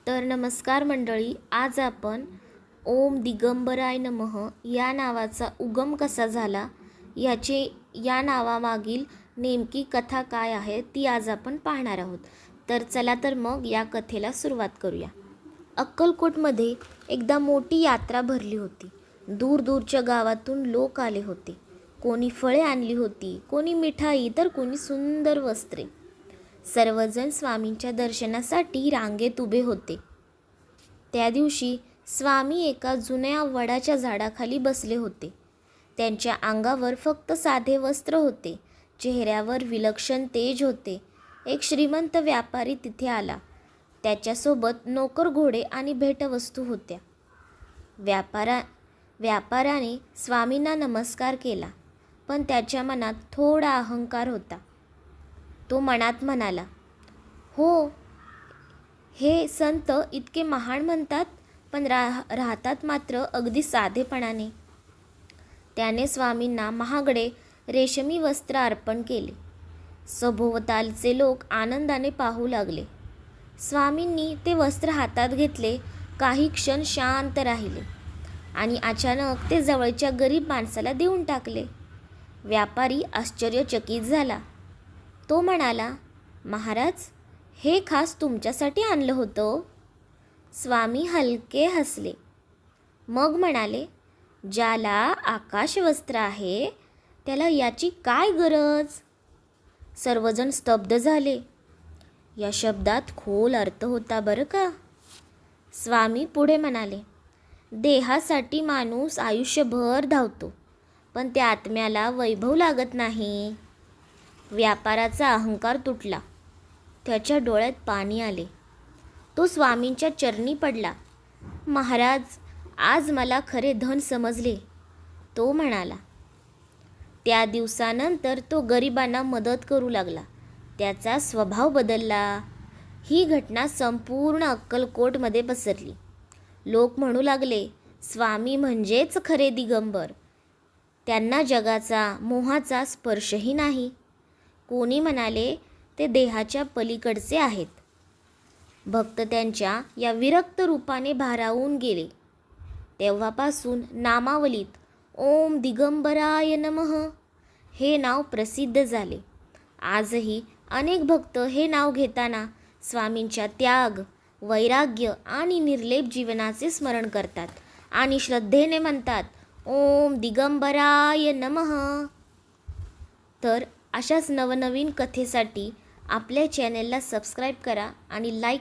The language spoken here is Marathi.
तर नमस्कार मंडळी, आज आपण ओम दिगंबराय नमः या नावाचा उगम कसा झाला या नावामागील नेमकी कथा काय आहे ती आज आपण पाहणार आहोत। तर चला तर मग या कथेला सुरुवात करूया। अक्कलकोटमध्ये एकदा मोठी यात्रा भरली होती। दूरदूरच्या गावातून लोक आले होते। कोणी फळे आणली होती, कोणी मिठाई, तर कोणी सुंदर वस्त्रे। सर्वजण स्वामींच्या दर्शनासाठी रांगेत उभे होते। त्या दिवशी स्वामी एका जुन्या वडाच्या झाडाखाली बसले होते। त्यांच्या अंगावर फक्त साधे वस्त्र होते, चेहऱ्यावर विलक्षण तेज होते। एक श्रीमंत व्यापारी तिथे आला। त्याच्यासोबत नोकर, घोडे आणि भेटवस्तू होत्या। व्यापाऱ्याने स्वामींना नमस्कार केला, पण त्याच्या मनात थोडा अहंकार होता। तो मनात म्हणाला, हो, हे संत इतके महान म्हणतात, पण राहतात मात्र अगदी साधेपणाने। त्याने स्वामींना महागडे रेशमी वस्त्र अर्पण केले। सभोवतालचे लोक आनंदाने पाहू लागले। स्वामींनी ते वस्त्र हातात घेतले, काही क्षण शांत राहिले आणि अचानक ते जवळच्या गरीब माणसाला देऊन टाकले। व्यापारी आश्चर्यचकित झाला। तो म्हणाला, महाराज, हे खास तुमच्यासाठी आणलं होतं? स्वामी हलके हसले, मग म्हणाले, ज्याला आकाशवस्त्र आहे त्याला याची काय गरज? सर्वजण स्तब्ध झाले। या शब्दात खोल अर्थ होता बरं का। स्वामी पुढे म्हणाले, देहासाठी माणूस आयुष्यभर धावतो, पण त्या आत्म्याला वैभव लागत नाही। व्यापाराचा अहंकार तुटला। त्याच्या डोळ्यात पाणी आले। तो स्वामींच्या चरणी पडला। महाराज, आज मला खरे धन समजले, तो म्हणाला। त्या दिवसानंतर तो गरिबांना मदत करू लागला। त्याचा स्वभाव बदलला। ही घटना संपूर्ण अक्कलकोटमध्ये पसरली। लोक म्हणू लागले, स्वामी म्हणजेच खरे दिगंबर। त्यांना जगाचा, मोहाचा स्पर्शही नाही। कोणी म्हणाले, ते देहाच्या पलीकडचे आहेत। भक्त त्यांच्या या विरक्त रूपाने भारावून गेले। तेव्हापासून नामावलीत ओम दिगंबराय नमः हे नाव प्रसिद्ध झाले। आजही अनेक भक्त हे नाव घेताना स्वामींच्या त्याग, वैराग्य आणि निर्लेप जीवनाचे स्मरण करतात आणि श्रद्धेने म्हणतात, ओम दिगंबराय नमः। तर अशाच नवनवीन कथेसाठी आपल्या चॅनेलला सबस्क्राईब करा आणि लाईक